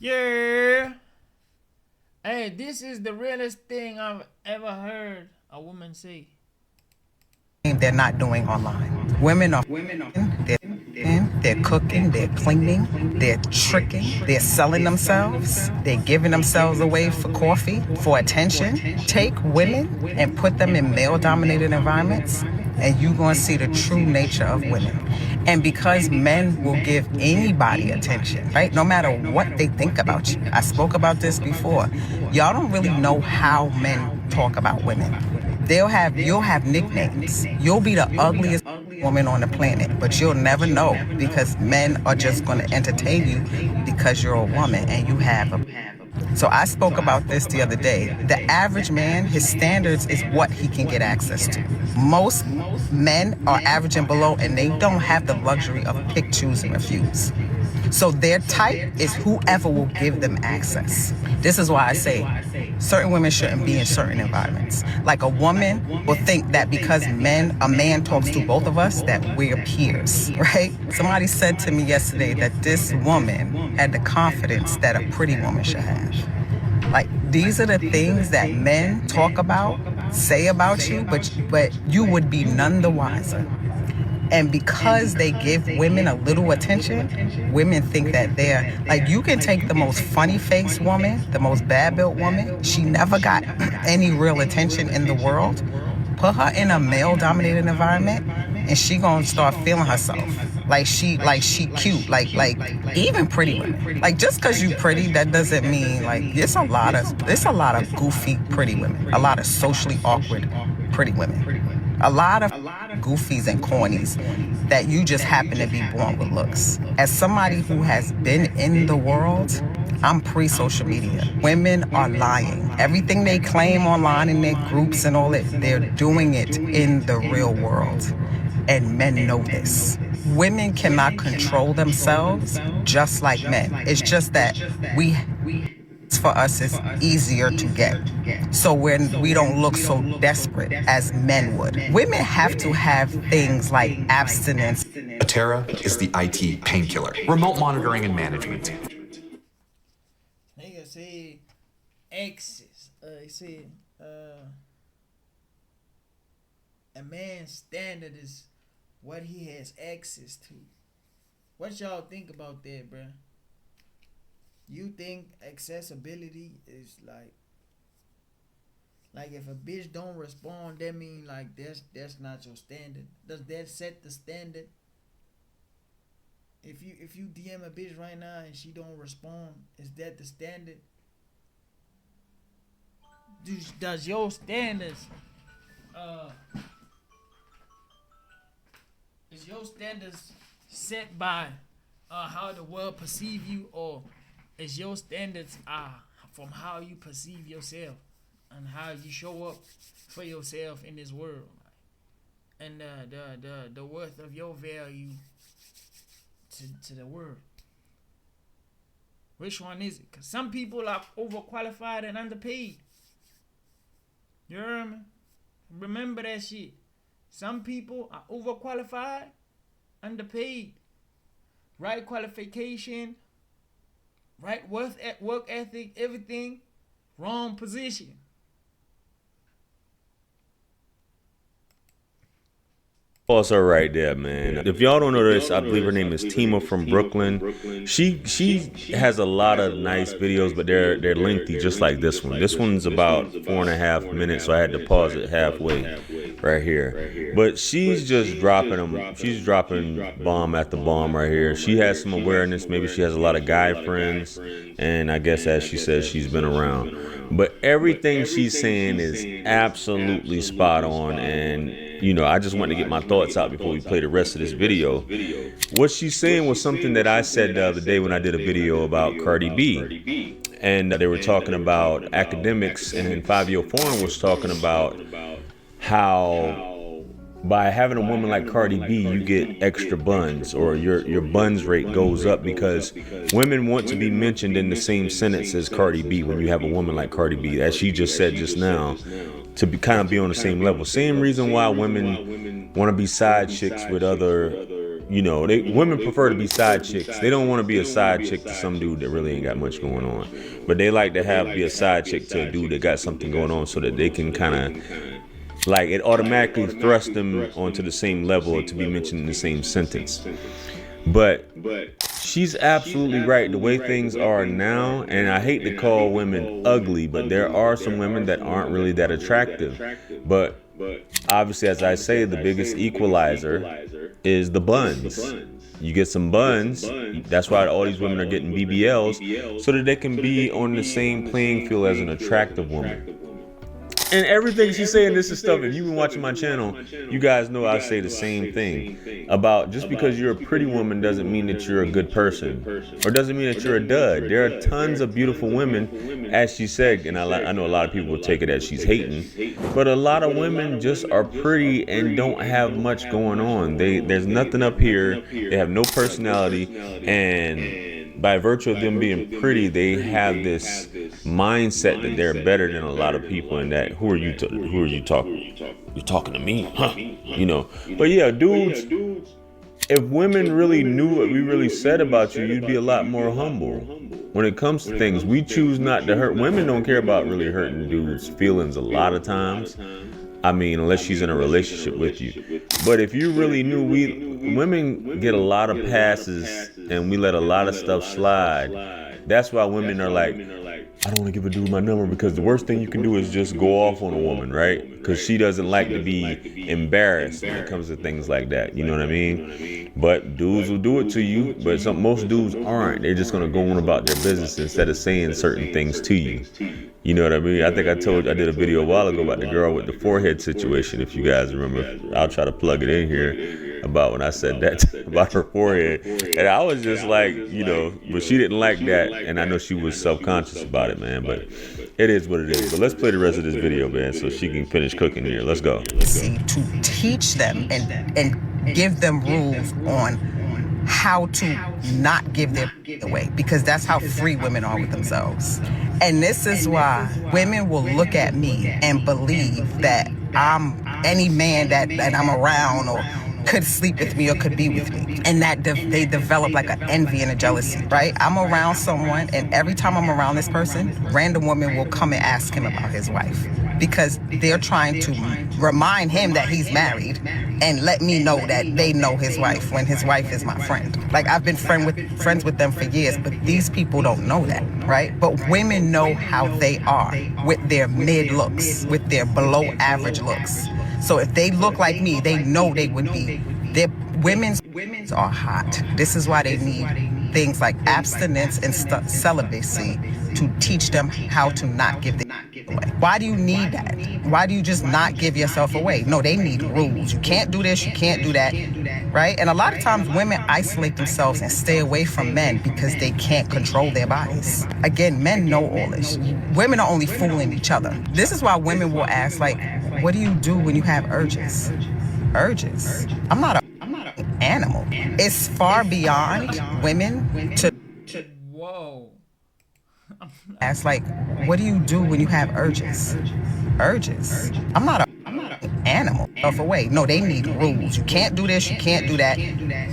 Yeah. Hey, this is the realest thing I've ever heard a woman say. They're not doing online. Women are they're cooking, they're cleaning, they're tricking, they're selling themselves, they're giving themselves away for coffee, for attention. Take women and put them in male-dominated environments, and you're going to see the true nature of women. And because men will give anybody attention, right? No matter what they think about you. I spoke about this before. Y'all don't really know how men talk about women. You'll have nicknames. You'll be the ugliest woman on the planet, but you'll never know because men are just going to entertain you because you're a woman and you have a. So I spoke about this the other day. The average man, his standards is what he can get access to. Most men are average and below, and they don't have the luxury of pick, choose, and refuse. So their type is whoever will give them access. This is why I say certain women shouldn't be in certain environments. Like a woman will think that because a man talks to both of us, that we're peers, right? Somebody said to me yesterday that this woman had the confidence that a pretty woman should have. Like, these are the things that men talk about, say about you, but you would be none the wiser. And because they give women a little attention, women think that they're like, you can take the most funny faced woman, the most bad built woman. She never got any real attention in the world. Put her in a male dominated environment and she gonna start feeling herself. Like she cute, like even pretty women. Like just cause you pretty, that doesn't mean like there's a lot of goofy pretty women, a lot of socially awkward pretty women. A lot of goofies and cornies that you just happen to be born with looks. As somebody who has been in the world, I'm pre-social media. Women are lying. Everything they claim online in their groups and all that, they're doing it in the real world. And men know this. Women cannot control themselves just like men. It's just that for us is easier to get. So when we don't look so desperate as men would. Women have to have things like abstinence. Atera is the IT painkiller, remote monitoring and management. Nigga say exes. He said a man's standard is what he has access to. What y'all think about that, bruh? You think accessibility is like if a bitch don't respond, that mean like that's not your standard? Does that set the standard? If you DM a bitch right now and she don't respond, is that the standard? Does your standards uh is your standards set by how the world perceive you, or is your standards from how you perceive yourself and how you show up for yourself in this world, and the worth of your value to the world? Which one is it? Because some people are overqualified and underpaid. You hear me? Remember that shit. Some people are overqualified, underpaid. Right qualification, right work ethic, everything, wrong position. Also right there, man. If y'all don't know this, I believe her name is Tima from Brooklyn. She has a lot of nice videos, but they're lengthy, just like this one. This one's about 4.5 minutes, so I had to pause it halfway right here. But she's just dropping them. She's dropping bomb after bomb right here. She has some awareness. Maybe she has a lot of guy friends, and I guess as she says, she's been around. But everything she's saying is absolutely spot on, and you know, I just wanted to get my thoughts out before we play the rest of this video. What she's saying was something that I said the other day when I did a video about Cardi B. And they were talking about academics, and 5-Year Forum was talking about how by having a woman like Cardi B, you get extra buns, or your buns rate goes up, because women want to be mentioned in the same sentence as Cardi B when you have a woman like Cardi B, as she just said just now, to be kind of be on the same level. Same reason why women want to be side chicks with other You know, women prefer to be side chicks. They don't want to be a side chick to some dude that really ain't got much going on, but they like to be a side chick to a dude that got something going on, so that they can kind of like it automatically thrust them onto the same level or to be mentioned in the same sentence. But she's absolutely right. The way things are now, and I hate to call women ugly, but there are some women that aren't really that attractive. But obviously, as I say, the biggest equalizer is the buns. You get some buns. That's why all these women are getting BBLs, so that they can be on the same playing field as an attractive woman. And everything she's saying, this is stuff. If you've been watching my channel, you guys know I say the same thing about just because you're a pretty woman doesn't mean that you're a good person, or doesn't mean that you're a dud. There are tons of beautiful women, as she said, and I know a lot of people will take it as she's hating, but a lot of women just are pretty and don't have much going on. There's nothing up here. They have no personality, and by virtue of them being pretty, they have this mindset that they're better than a lot of people, and that who are you talking? You're talking to me, huh? You know. But yeah, dudes, if women really knew what we really said about you, you'd be a lot more humble. When it comes to things, we choose not to hurt. Women don't care about really hurting dudes' feelings a lot of times. I mean, unless she's in a relationship with you. But if you really knew, women get a lot of passes and we let a lot of stuff slide. That's why women are like, I don't want to give a dude my number, because the worst thing you can do is just go off on a woman, right? Because she doesn't like to be embarrassed when it comes to things like that. You know what I mean? But dudes will do it to you, but most dudes aren't. They're just going to go on about their business instead of saying certain things to you. You know what I mean? I think I did a video a while ago about the girl with the forehead situation, if you guys remember. I'll try to plug it in here about when I said that about her forehead. And I was just like, you know, but she didn't like that. And I know she was self-conscious about it, man. But it is what it is. But let's play the rest of this video, man, so she can finish cooking here. Let's go. To teach them and give them rules on how to not give their away, because that's how free women are with themselves. And this is why women will look at me and believe that I'm any man that I'm around or could sleep with me or could be with me, and that they develop like an envy and a jealousy, right? I'm around someone, and every time I'm around this person, random women will come and ask him about his wife, because they're trying to remind him that he's married and let me know that they know his wife when his wife is my friend. Like, I've been friends with them for years, but these people don't know that, right? But women know how they are with their mid looks, with their below average looks. So if they look like me, they know they would be. Their women's are hot. This is why they need things like abstinence and celibacy to teach them how to not give them away. Why do you need that? Why do you just not give yourself away? No, they need rules. You can't do this, you can't do that, right? And a lot of times women isolate themselves and stay away from men because they can't control their bodies. Again, men know all this. Women are only fooling each other. This is why women will ask, like, what do you do when you have urges? Urges? I'm not an animal. It's far beyond women to Whoa. ask, like, what do you do when you have urges? Urges? I'm not an animal. Off away. No, they need rules. You can't do this, you can't do that,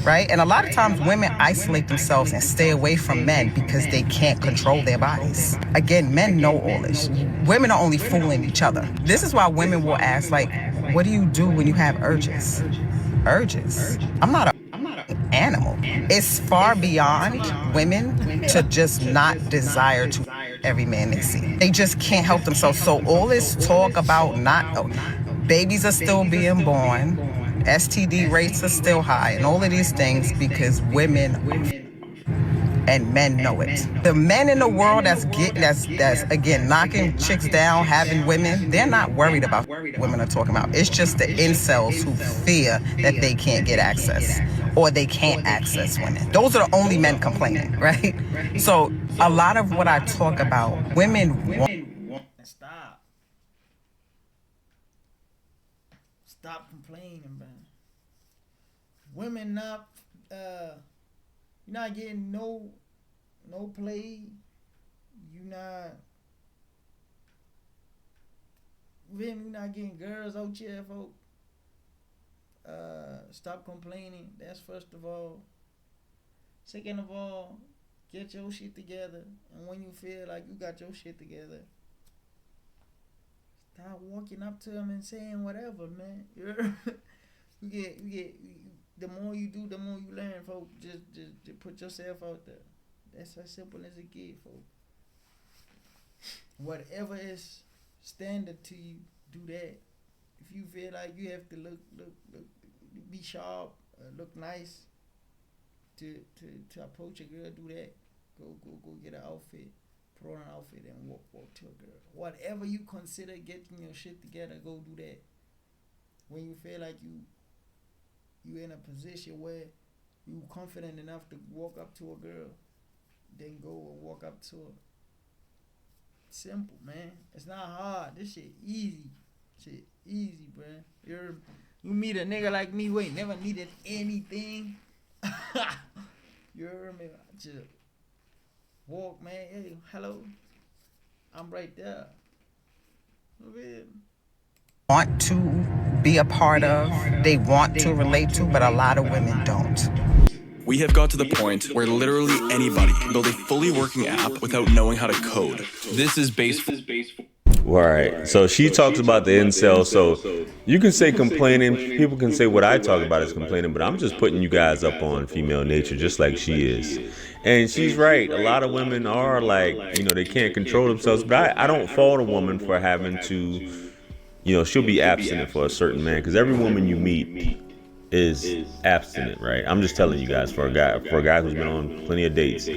right? And a lot of times women isolate themselves and stay away from men because they can't control their bodies. Again, men know all this. Women are only fooling each other. This is why women will ask, like, what do you do when you have urges? Urges? I'm not an animal. It's far beyond women to just not desire to every man they see. They just can't help themselves. So all this talk about babies are still being born, STD rates are still high, and all of these things because women and men know it. The men in the world that's again knocking chicks down, having women, they're not worried about what women are talking about. It's just the incels who fear that they can't get access or they can't access women. Those are the only men complaining, right? So a lot of what I talk about, women want. Stop complaining, man. Women not you're not getting no play. You're not getting girls out here, folks. Stop complaining. That's first of all. Second of all, get your shit together. And when you feel like you got your shit together, stop walking up to them and saying whatever, man. The more you do, the more you learn, folks. Just put yourself out there. That's as simple as it gets, folks. Whatever is standard to you, do that. If you feel like you have to look, be sharp, look nice to approach a girl, do that. Go get an outfit, put on an outfit, and walk to a girl. Whatever you consider getting your shit together, go do that. When you feel like you in a position where you confident enough to walk up to a girl, then go and walk up to her. Simple, man. It's not hard. This shit easy. Shit easy, bruh. You meet a nigga like me who ain't never needed anything. You heard me? Just walk, man. Hey, hello. I'm right there. Want to be a part of, they want to relate to, but a lot of women don't. We have got to the point where literally anybody can build a fully working app without knowing how to code. This is base. Right. So she talks about the incel. So you can say complaining. People can say what I talk about is complaining, but I'm just putting you guys up on female nature just like she is. And she's right. A lot of women are like, they can't control themselves. But I don't fault a woman for having to, she'll be abstinent for a certain man, because every woman you meet is abstinent, right? I'm just telling you guys, for a guy who's been on plenty of dates,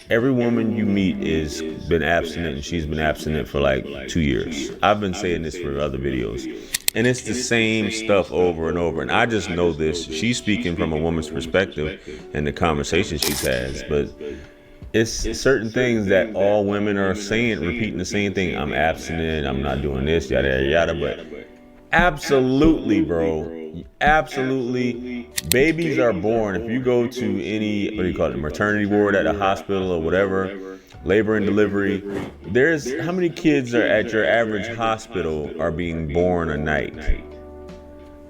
every woman you meet is been abstinent, and she's been abstinent for like 2 years. I've been saying this for other videos, and it's the same stuff over and over. And I just know this. She's speaking from a woman's perspective and the conversation she has, but it's certain things that all women are saying, repeating the same thing. I'm abstinent. I'm not doing this, yada yada. But absolutely, bro. Absolutely, babies are born. If you go to any, maternity ward at a hospital or whatever, labor and delivery, there's how many kids are at your average hospital are being born a night?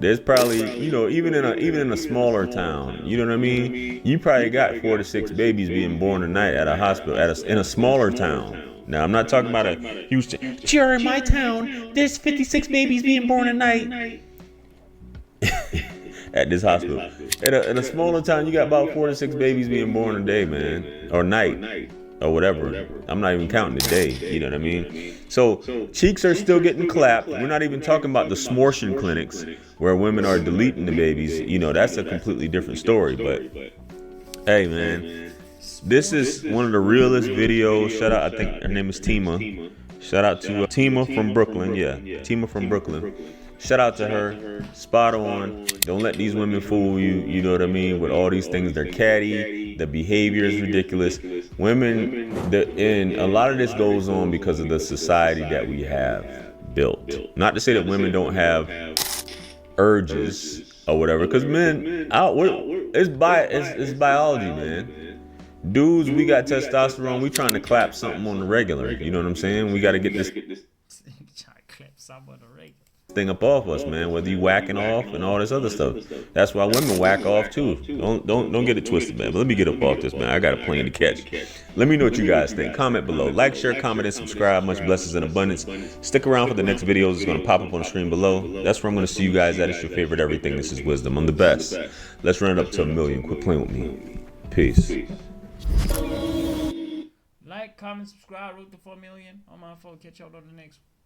There's probably, even in a smaller town, you know what I mean? You probably got 4 to 6 babies being born a night at a hospital in a smaller town. Now, I'm not talking about a huge town. Here in my town, there's 56 babies being born a night. At this hospital. In a smaller town, you got about 4 to 6 babies being born a day, man, or night, or whatever. I'm not even counting the day. You know what I mean? So cheeks are still getting clapped. We're not even talking about the smortion clinics where women are deleting the babies. That's a completely different story. But hey, man, this is one of the realest videos. Shout out, I think her name is Tima. Shout out to Tima from Brooklyn. Yeah, Tima from Brooklyn. Shout out to her. Spot on. Don't let these women fool you. You know what I mean? With all these things, they're catty. The behavior is ridiculous. Women, and a lot of this goes on because of the society that we have built. Not to say that women don't have urges or whatever, because men, it's biology, man. Dudes, we got testosterone. We trying to clap something on the regular. You know what I'm saying? We got to get this thing up off us, man. Whether you whacking off and all this other stuff, that's why women whack off too. Don't get it twisted, man. But let me get up off this, man. I got a plane to catch. Let me know what you guys think. Comment below. Like, share, comment, and subscribe. Much blessings and abundance. Stick around for the next videos. It's gonna pop up on the screen below. That's where I'm gonna see you guys at. It's your favorite everything. This is Wisdom. I'm the best. Let's run it up to 1 million. Quit playing with me. Peace. Like, comment, subscribe. Road to 4 million. On my phone. Catch y'all on the next one.